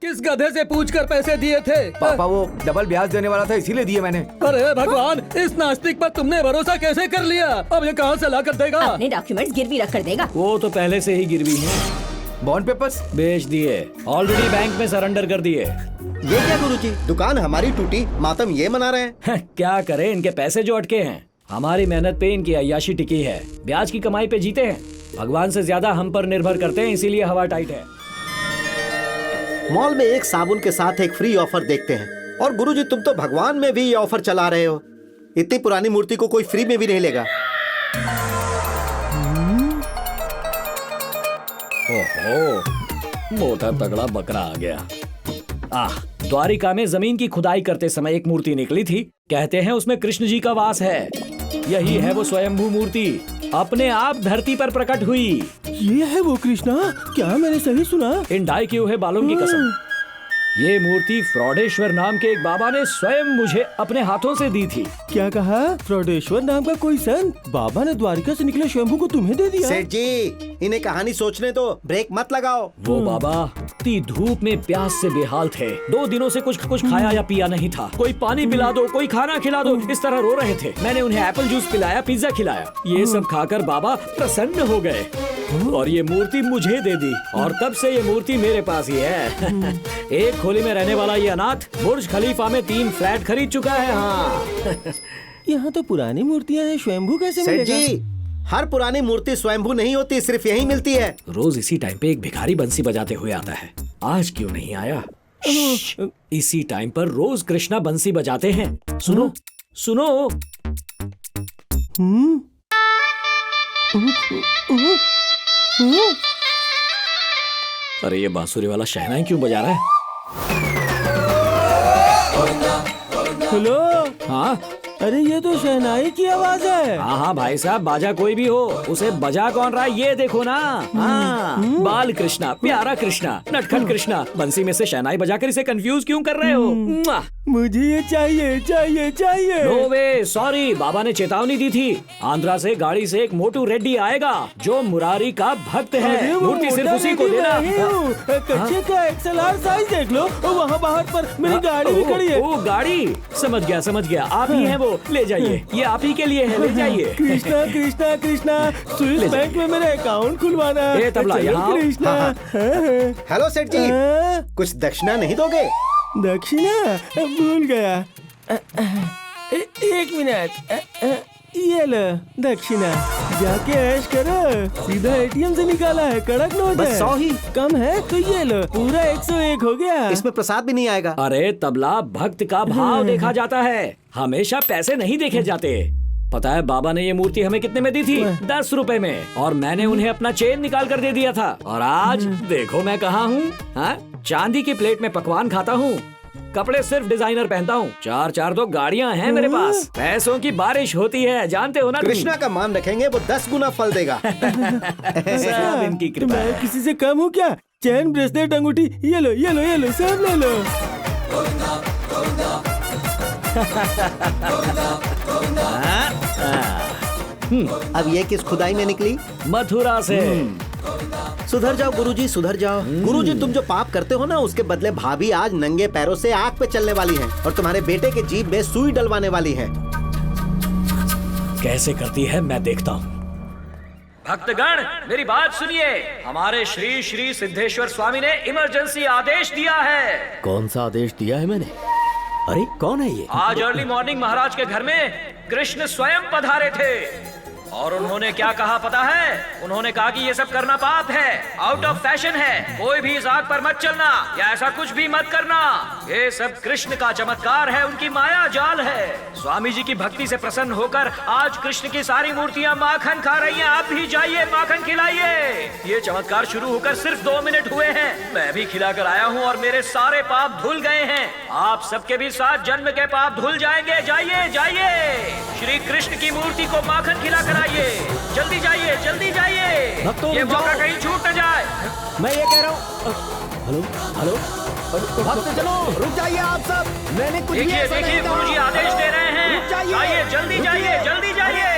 किस गधे से पूछकर पैसे दिए थे? पापा वो डबल ब्याज देने वाला था इसीलिए दिए मैंने। अरे भगवान, इस नास्तिक पर तुमने भरोसा कैसे कर लिया? अब ये कहाँ से ला कर देगा? अपने डॉक्यूमेंट्स गिरवी रख कर देगा। वो तो पहले से ही गिरवी है। बॉन्ड पेपर्स बेच दिए, ऑलरेडी बैंक में सरेंडर कर दिए। ये क्या गुरुजी, दुकान हमारी टूटी, मातम ये मना रहे हैं। क्या करें, इनके पैसे जो अटके हैं। हमारी मेहनत पे इनकी अय्याशी टिकी है, ब्याज की कमाई पे जीते हैं। भगवान से ज्यादा हम पर निर्भर करते हैं, इसीलिए हवा टाइट है। मॉल में एक साबुन के साथ एक फ्री ऑफर देखते हैं, और गुरुजी तुम तो भगवान में भी ये ऑफर चला रहे हो। इतनी पुरानी मूर्ति को कोई फ्री में भी नहीं लेगा। ओहो, मोटा तगड़ा बकरा आ गया। द्वारिका में जमीन की खुदाई करते समय एक मूर्ति निकली थी। कहते हैं उसमें कृष्ण जी का वास है। यही है वो स्वयंभू मूर्ति, अपने आप धरती पर प्रकट हुई। ये है वो कृष्णा? क्या मैंने सही सुना? इन डाई किए हुए बालों की कसम, ये मूर्ति फ्रॉडेश्वर नाम के एक बाबा ने स्वयं मुझे अपने हाथों से दी थी। क्या कहा? फ्रॉडेश्वर नाम का कोई संत बाबा ने द्वारिका से निकले शंभू को तुम्हें दे दिया? सेठ जी, इन्हें कहानी सोचने दो, ब्रेक मत लगाओ। वो बाबा इतनी धूप में प्यास से बेहाल थे। 2 दिनों से कुछ खाया या पिया नहीं था। कोई पानी पिला दो, कोई खाना खिला दो, इस तरह रो रहे थे। मैंने उन्हें एप्पल जूस पिलाया, पिज्जा खिलाया। ये सब खाकर बाबा प्रसन्न हो गए और ये मूर्ति मुझे दे दी। और तब से ये मूर्ति मेरे पास ही है। एक खोली में रहने वाला ये अनाथ बुर्ज खलीफा में 3 फ्लैट खरीद चुका है। हाँ। यहाँ तो पुरानी मूर्तियाँ हैं, स्वयंभू कैसे सेठ मिलेगा? जी, हर पुरानी मूर्ति स्वयंभू नहीं होती, सिर्फ यही मिलती है। रोज इसी टाइम पे एक भिखारी बंसी बजाते हुए आता है। आज क्यों नहीं आया? इसी टाइम पर रोज कृष्णा बंसी बजाते हैं। सुनो सुनो। अरे ये बांसुरी वाला शहनाई क्यों बजा रहा है? हेलो। हाँ अरे ये तो शहनाई की आवाज है। हाँ हाँ भाई साहब, बाजा कोई भी हो, उसे बजा कौन रहा है ये देखो ना। हाँ, बाल कृष्णा, प्यारा कृष्णा, नटखट कृष्णा, बंसी में से शहनाई बजाकर इसे कंफ्यूज क्यों कर रहे हो? मुझे ये चाहिए चाहिए चाहिए। नो वे, सॉरी, बाबा ने चेतावनी दी थी। आंध्रा से गाड़ी से एक मोटू रेड्डी आएगा जो मुरारी का भक्त है। मूर्ति सिर्फ उसी को देना। कच्चे का XLR साइज देख लो, वहाँ बाहर पर मेरी गाड़ी भी खड़ी है। ओ गाड़ी, समझ गया, आप ही हैं वो। ले जाइए, ये आप ही के लिए है, ले जाइए। कृष्णा कृष्णा कृष्णा, स्विस बैंक में मेरा अकाउंट खुलवाना है। तबला यहाँ। कृष्णा। हेलो सेठ जी, कुछ दक्षिणा नहीं दोगे? दक्षिणा भूल गया। 1 मिनट, ये लो दक्षिणा, जाके ऐश करो। सीधा ATM से निकाला है, कड़क नोट बस है। 100 ही कम है तो ये लो, पूरा 101 हो गया। इसमें प्रसाद भी नहीं आएगा। अरे तबला, भक्त का भाव देखा जाता है, हमेशा पैसे नहीं देखे जाते। पता है बाबा ने ये मूर्ति हमें कितने में दी थी? 10 रुपए में। और मैंने उन्हें अपना चेन निकाल कर दे दिया था। और आज देखो मैं कहाँ हूँ। हाँ, चांदी की प्लेट में पकवान खाता हूँ, कपड़े सिर्फ डिजाइनर पहनता हूँ, 4 तो गाड़ियाँ हैं मेरे पास। पैसों की बारिश होती है, जानते हो ना तुम। कृष्णा का मान रखेंगे, वो 10 गुना फल देगा। सब इनकी कृपा मैं है। किसी से कम हूँ क्या? चैन, ब्रेसलेट, अंगूठी, ये लो ये लो ये लो, सब ले लो। अब ये किस खुदाई में निकली? मथुरा से। सुधर जाओ गुरुजी, सुधर जाओ। गुरुजी, तुम जो पाप करते हो ना, उसके बदले भाभी आज नंगे पैरों से आग पे चलने वाली है और तुम्हारे बेटे के जीभ में सुई डलवाने वाली है। कैसे करती है मैं देखता हूँ। भक्तगण मेरी बात सुनिए, हमारे श्री श्री सिद्धेश्वर स्वामी ने इमरजेंसी आदेश दिया है। कौन सा आदेश दिया है मैंने? अरे कौन है ये? आज अर्ली मॉर्निंग महाराज के घर में कृष्ण स्वयं पधारे थे और उन्होंने क्या कहा पता है? उन्होंने कहा कि ये सब करना पाप है, आउट ऑफ फैशन है, कोई भी इस आग पर मत चलना या ऐसा कुछ भी मत करना। ये सब कृष्ण का चमत्कार है, उनकी माया जाल है। स्वामी जी की भक्ति से प्रसन्न होकर आज कृष्ण की सारी मूर्तियां माखन खा रही हैं। आप भी जाइए, माखन खिलाइए। ये चमत्कार शुरू होकर सिर्फ 2 मिनट हुए हैं, मैं भी खिलाकर आया हूँ और मेरे सारे पाप धुल गए हैं। आप सबके भी 7 जन्म के पाप धुल जाएंगे। जाइए जाइए, श्री कृष्ण की मूर्ति को माखन खिलाकर आइए। जल्दी जाइए, जल्दी जाइए, ये मौका कहीं छूट न जाए। मैं ये कह रहा हूँ। हेलो हेलो, भक्त चलो, रुक जाइए आप सब। मैंने कुछ भी देखिए ऐसा नहीं देखिए, कहा। गुरुजी आदेश दे रहे हैं। रुक जाइए। जाइए, जल्दी जाइए, जल्दी जाइए।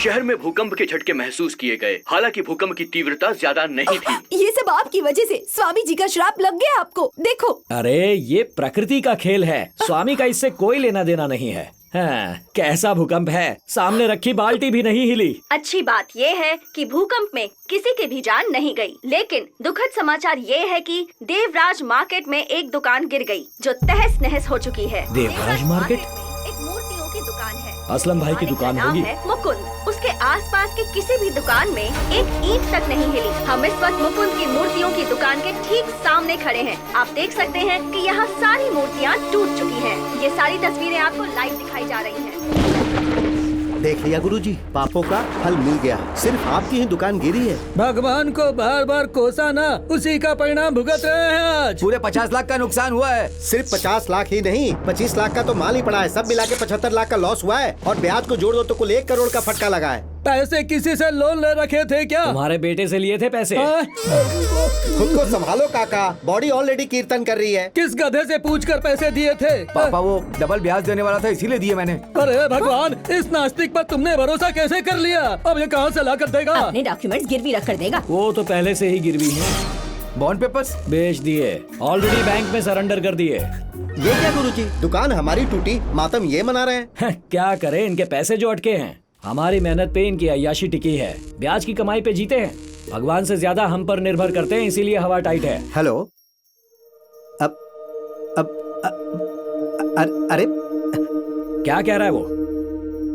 शहर में भूकंप के झटके महसूस किए गए। हालांकि भूकंप की तीव्रता ज्यादा नहीं थी। ये सब आपकी वजह से स्वामी जी का श्राप लग गया आपको। देखो अरे ये प्रकृति का खेल है, स्वामी का इससे कोई लेना देना नहीं है। हाँ, कैसा भूकंप है, सामने रखी बाल्टी भी नहीं हिली। अच्छी बात ये है कि भूकंप में किसी की भी जान नहीं गई, लेकिन दुखद समाचार ये है कि देवराज मार्केट में एक दुकान गिर गई जो तहस नहस हो चुकी है। देवराज मार्केट? में एक मूर्तियों की दुकान है। असलम भाई की दुकान नाम होगी। है मुकुंद। उसके आसपास के किसी भी दुकान में एक ईंट तक नहीं हिली। हम इस वक्त मुकुंद की मूर्तियों की दुकान के ठीक सामने खड़े हैं। आप देख सकते हैं कि यहाँ सारी मूर्तियाँ टूट चुकी हैं। ये सारी तस्वीरें आपको लाइव दिखाई जा रही हैं। देख लिया गुरुजी, पापों का फल मिल गया। सिर्फ आपकी ही दुकान गिरी है। भगवान को बार बार कोसा ना, उसी का परिणाम भुगत रहे हैं आज। पूरे 50 लाख का नुकसान हुआ है। सिर्फ 50 लाख ही नहीं, 25 लाख का तो माल ही पड़ा है। सब मिला के 75 लाख का लॉस हुआ है और ब्याज को जोड़ दो तो कुल 1 करोड़ का फटका लगा है। पैसे किसी से लोन ले रखे थे क्या? तुम्हारे बेटे से लिए थे पैसे। हाँ? खुद को संभालो काका, बॉडी ऑलरेडी कीर्तन कर रही है। किस गधे से पूछकर पैसे दिए थे? पापा वो डबल ब्याज देने वाला था, इसीलिए दिए मैंने। अरे भगवान, इस नास्तिक पर तुमने भरोसा कैसे कर लिया? अब ये कहाँ से ला कर देगा? अपने डॉक्यूमेंट्स गिरवी रख कर देगा। वो तो पहले से ही गिरवी है। बॉन्ड पेपर्स बेच दिए, ऑलरेडी बैंक में सरेंडर कर दिए। ये क्या गुरुजी, दुकान हमारी टूटी, मातम ये मना रहे हैं। क्या करें, इनके पैसे जो अटके हैं। हमारी मेहनत पे इनकी अय्याशी टिकी है, ब्याज की कमाई पे जीते हैं। भगवान से ज्यादा हम पर निर्भर करते हैं, इसीलिए हवा टाइट है। हेलो, अब अरे क्या कह रहा है वो?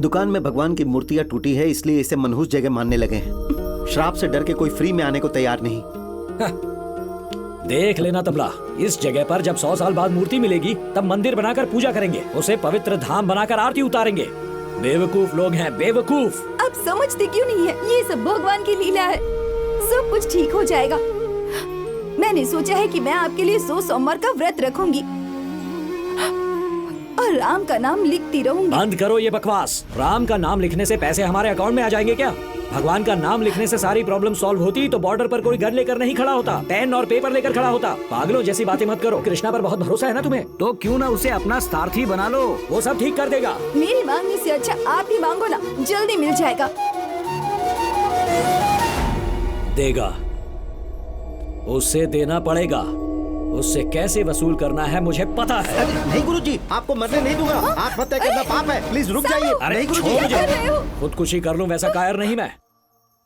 दुकान में भगवान की मूर्तियां टूटी है, इसलिए इसे मनहूस जगह मानने लगे हैं। श्राप से डर के कोई फ्री में आने को तैयार नहीं। देख लेना तबला, इस जगह पर जब 100 साल बाद मूर्ति मिलेगी तब मंदिर बनाकर पूजा करेंगे, उसे पवित्र धाम बनाकर आरती उतारेंगे। बेवकूफ लोग हैं, बेवकूफ। आप समझते क्यों नहीं है? ये सब भगवान की लीला है। सब कुछ ठीक हो जाएगा। मैंने सोचा है कि मैं आपके लिए 100 सोमवार का व्रत रखूंगी और राम का नाम लिखती रहूंगी। बंद करो ये बकवास। राम का नाम लिखने से पैसे हमारे अकाउंट में आ जाएंगे क्या? भगवान का नाम लिखने से सारी प्रॉब्लम सॉल्व होती तो बॉर्डर पर कोई गन लेकर नहीं खड़ा होता, पेन और पेपर लेकर खड़ा होता। पागलों जैसी बातें मत करो। कृष्णा पर बहुत भरोसा है ना तुम्हें, तो क्यों ना उसे अपना सारथी बना लो, वो सब ठीक कर देगा। मेरी मांगने से अच्छा आप ही मांगो ना, जल्दी मिल जाएगा। देगा, उससे देना पड़ेगा। उससे कैसे वसूल करना है मुझे पता है। नहीं गुरुजी, आपको मरने नहीं दूंगा। आत्महत्या करना पाप है, प्लीज रुक जाइए। अरे नहीं गुरुजी, छोड़ मुझे, खुदकुशी कर लूं वैसा कायर नहीं मैं।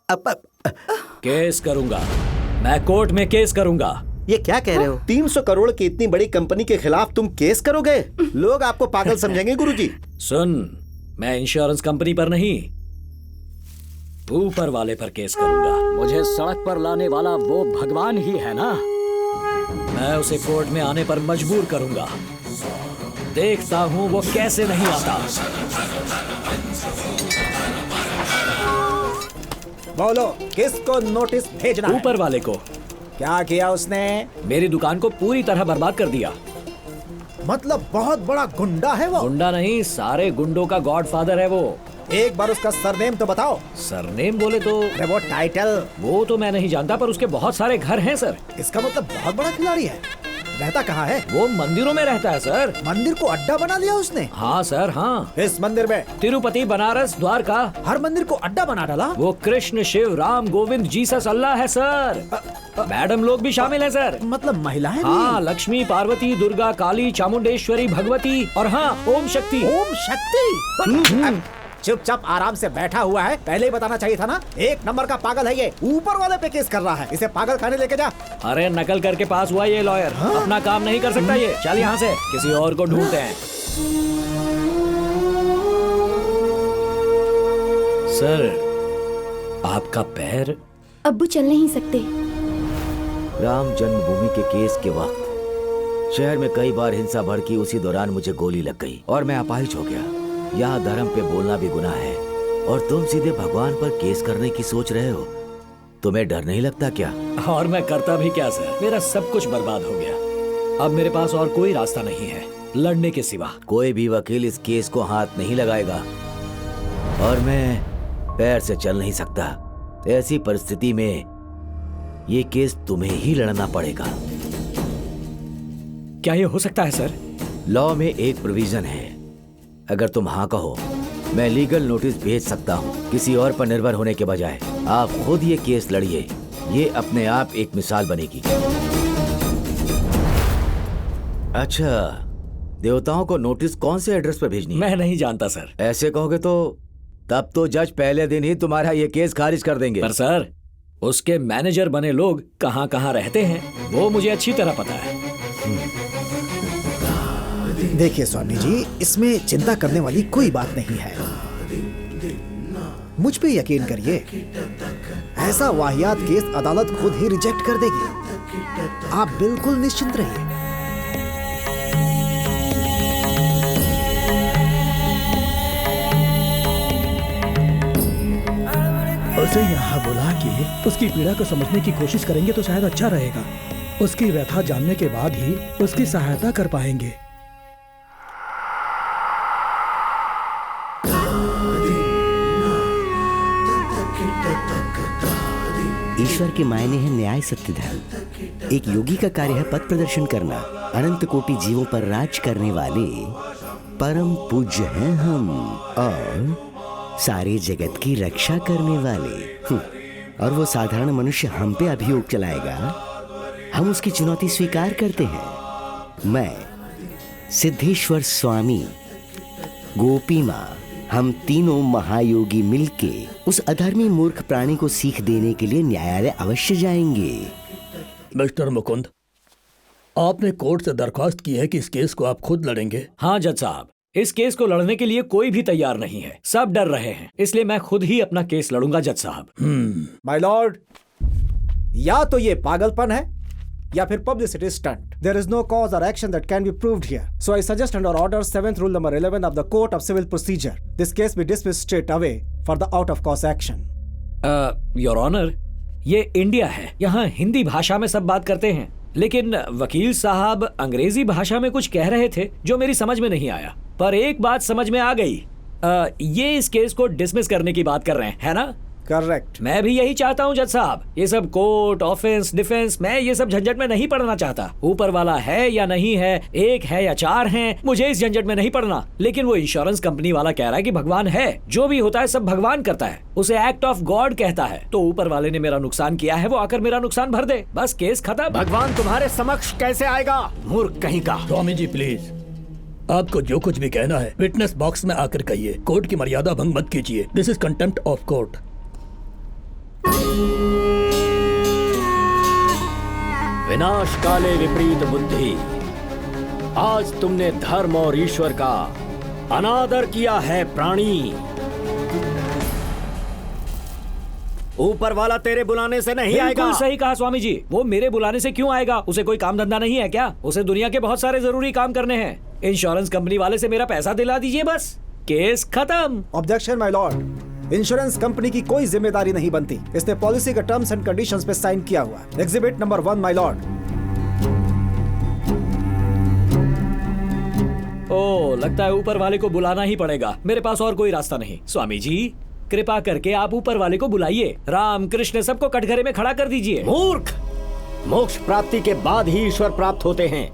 केस करूंगा, मैं कोर्ट में केस करूंगा। ये क्या कह रहे हो? 300 करोड़ की इतनी बड़ी कंपनी के खिलाफ तुम केस करोगे? लोग आपको पागल समझेंगे गुरुजी। सुन, मैं इंश्योरेंस कंपनी पर नहीं, ऊपर वाले पर केस करूंगा। मुझे सड़क पर लाने वाला वो भगवान ही है ना, मैं उसे कोर्ट में आने पर मजबूर करूंगा। देखता हूँ वो कैसे नहीं आता। बोलो, किसको नोटिस भेजना है? ऊपर वाले को। क्या किया उसने? मेरी दुकान को पूरी तरह बर्बाद कर दिया। मतलब बहुत बड़ा गुंडा है वो? गुंडा नहीं, सारे गुंडों का गॉडफादर है वो। एक बार उसका सरनेम तो बताओ। सरनेम बोले तो वो टाइटल? वो तो मैं नहीं जानता, पर उसके बहुत सारे घर हैं सर। इसका मतलब बहुत बड़ा खिलाड़ी है। रहता कहाँ है? वो मंदिरों में रहता है सर। मंदिर को अड्डा बना लिया उसने? हाँ सर, हाँ। इस मंदिर में? तिरुपति, बनारस, द्वारका, हर मंदिर को अड्डा बना डाला। वो कृष्ण, शिव, राम, गोविंद, जीसस, अल्लाह है सर। मैडम लोग भी शामिल हैं सर। मतलब महिलाएं भी? हाँ, लक्ष्मी, पार्वती, दुर्गा, काली, चामुंडेश्वरी, भगवती और हाँ, ओम शक्ति। ओम शक्ति? चुपचाप आराम से बैठा हुआ है, पहले ही बताना चाहिए था ना। 1 नंबर का पागल है ये, ऊपर वाले पे केस कर रहा है। इसे पागल खाने लेके जा। अरे नकल करके पास हुआ ये लॉयर, अपना काम नहीं कर सकता ये। चल यहाँ से, किसी और को ढूंढते हैं। सर, आपका पैर? अब्बू चल नहीं सकते। राम जन्मभूमि के केस के वक्त शहर में कई बार हिंसा भड़की, उसी दौरान मुझे गोली लग गई और मैं अपाहिज हो गया। यहाँ धर्म पे बोलना भी गुनाह है और तुम सीधे भगवान पर केस करने की सोच रहे हो। तुम्हें डर नहीं लगता क्या? और मैं करता भी क्या सर, मेरा सब कुछ बर्बाद हो गया। अब मेरे पास और कोई रास्ता नहीं है लड़ने के सिवा। कोई भी वकील इस केस को हाथ नहीं लगाएगा और मैं पैर से चल नहीं सकता। ऐसी परिस्थिति में ये केस तुम्हें ही लड़ना पड़ेगा। क्या ये हो सकता है सर? लॉ में एक प्रोविजन है, अगर तुम हाँ कहो मैं लीगल नोटिस भेज सकता हूँ किसी और पर निर्भर होने के बजाय। आप खुद ये केस लड़िए, ये अपने आप एक मिसाल बनेगी। अच्छा, देवताओं को नोटिस कौन से एड्रेस पर भेजनी है? मैं नहीं जानता सर। ऐसे कहोगे तो तब तो जज पहले दिन ही तुम्हारा ये केस खारिज कर देंगे। पर सर, उसके मैनेजर बने लोग कहाँ कहाँ रहते हैं वो मुझे अच्छी तरह पता है। देखिए स्वामी जी, इसमें चिंता करने वाली कोई बात नहीं है। मुझ पे यकीन करिए, ऐसा वाहियात केस अदालत खुद ही रिजेक्ट कर देगी। आप बिल्कुल निश्चिंत रहिए। उसे यहाँ बुला के उसकी पीड़ा को समझने की कोशिश करेंगे तो शायद अच्छा रहेगा। उसकी व्यथा जानने के बाद ही उसकी सहायता कर पाएंगे। ईश्वर के मायने है न्याय, सत्य, धर्म। एक योगी का कार्य है पथ प्रदर्शन करना। अनंत कोटि जीवों पर राज करने वाले परम पूज्य हैं हम, और सारे जगत की रक्षा करने वाले। और वो साधारण मनुष्य हम पे अभियोग चलाएगा, हम उसकी चुनौती स्वीकार करते हैं। मैं, सिद्धेश्वर स्वामी, गोपी माँ, हम तीनों महायोगी मिलके उस अधर्मी मूर्ख प्राणी को सीख देने के लिए न्यायालय अवश्य जाएंगे। मिस्टर मुकुंद, आपने कोर्ट से दरख्वास्त की है कि इस केस को आप खुद लड़ेंगे। हाँ जज साहब, इस केस को लड़ने के लिए कोई भी तैयार नहीं है, सब डर रहे हैं, इसलिए मैं खुद ही अपना केस लड़ूंगा जज साहब। माय लॉर्ड, या तो ये पागलपन है या फिर publicity stunt. There is no cause or action that can be proved here. So I suggest under order 7th rule number 11 of the Court of Civil Procedure, this case be dismissed straight away for the out of course action. Your honour, ये India है, यहाँ हिंदी भाषा में सब बात करते हैं, लेकिन वकील साहब अंग्रेजी भाषा में कुछ कह रहे थे जो मेरी समझ में नहीं आया, पर एक बात समझ में आ गई। ये इस केस को डिसमिस करने की बात कर रहे हैं, है ना? करेक्ट। मैं भी यही चाहता हूँ जज साहब। ये सब कोर्ट, ऑफेंस, डिफेंस, मैं ये सब झंझट में नहीं पड़ना चाहता। ऊपर वाला है या नहीं है, एक है या चार हैं, मुझे इस झंझट में नहीं पड़ना। लेकिन वो इंश्योरेंस कंपनी वाला कह रहा है कि भगवान है, जो भी होता है सब भगवान करता है, उसे एक्ट ऑफ गॉड कहता है। तो ऊपर वाले ने मेरा नुकसान किया है, वो आकर मेरा नुकसान भर दे, बस केस खत्म। भगवान तुम्हारे समक्ष कैसे आएगा, मूर्ख कहीं का। स्वामी जी प्लीज, आपको जो कुछ भी कहना है विटनेस बॉक्स में आकर कहिए। कोर्ट की मर्यादा भंग मत कीजिए। This is contempt of court. विनाश काले विपरीत बुद्धि। आज तुमने धर्म और ईश्वर का अनादर किया है प्राणी। ऊपर वाला तेरे बुलाने से नहीं आएगा। बिल्कुल सही कहा स्वामी जी, वो मेरे बुलाने से क्यों आएगा? उसे कोई काम धंधा नहीं है क्या? उसे दुनिया के बहुत सारे जरूरी काम करने हैं। इंश्योरेंस कंपनी वाले से मेरा पैसा दिला दीजिए, बस केस खत्म। Objection my lord, insurance company की कोई जिम्मेदारी नहीं बनती। इसने पॉलिसी के टर्म्स एंड कंडीशंस पे साइन किया हुआ। Exhibit number 1 my lord. Oh, लगता है ऊपर वाले को बुलाना ही पड़ेगा, मेरे पास और कोई रास्ता नहीं। स्वामी जी कृपा करके आप ऊपर वाले को बुलाइए। राम कृष्ण सबको कटघरे में खड़ा कर दीजिए। मूर्ख, मोक्ष प्राप्ति के बाद ही ईश्वर प्राप्त होते हैं।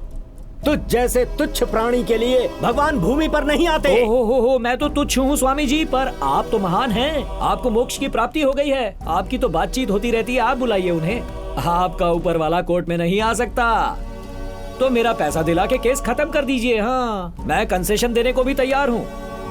तुझ जैसे तुच्छ प्राणी के लिए भगवान भूमि पर नहीं आते। हो, मैं तो तुच्छ हूँ स्वामी जी, पर आप तो महान हैं। आपको मोक्ष की प्राप्ति हो गई है, आपकी तो बातचीत होती रहती है, आप बुलाइए उन्हें। आपका ऊपर वाला कोर्ट में नहीं आ सकता, तो मेरा पैसा दिला के केस खत्म कर दीजिए। हाँ, मैं कंसेशन देने को भी तैयार हूँ।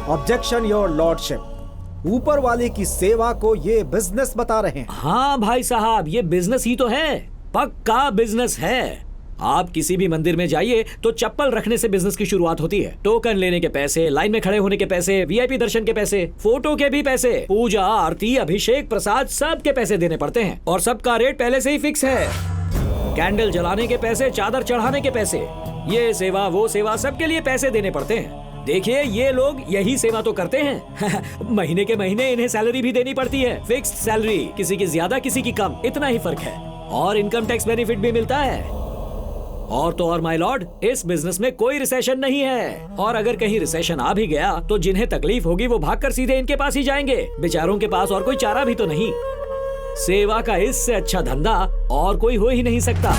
ऑब्जेक्शन योर लॉर्डशिप, ऊपर वाले की सेवा को ये बिजनेस बता रहे हैं। हाँ भाई साहब, ये बिजनेस ही तो है, पक्का बिजनेस है। आप किसी भी मंदिर में जाइए तो चप्पल रखने से बिजनेस की शुरुआत होती है। टोकन लेने के पैसे, लाइन में खड़े होने के पैसे, वीआईपी दर्शन के पैसे, फोटो के भी पैसे, पूजा, आरती, अभिषेक, प्रसाद, सब के पैसे देने पड़ते हैं, और सबका रेट पहले से ही फिक्स है। कैंडल जलाने के पैसे, चादर चढ़ाने के पैसे, ये सेवा वो सेवा, सबके लिए पैसे देने पड़ते हैं। देखिए ये लोग यही सेवा तो करते हैं। महीने के महीने इन्हें सैलरी भी देनी पड़ती है, फिक्स्ड सैलरी, किसी की ज्यादा किसी की कम, इतना ही फर्क है। और इनकम टैक्स बेनिफिट भी मिलता है। और तो और माय लॉर्ड, इस बिजनेस में कोई रिसेशन नहीं है, और अगर कहीं रिसेशन आ भी गया तो जिन्हें तकलीफ होगी वो भागकर सीधे इनके पास ही जाएंगे। बेचारों के पास और कोई चारा भी तो नहीं। सेवा का इससे अच्छा धंधा और कोई हो ही नहीं सकता।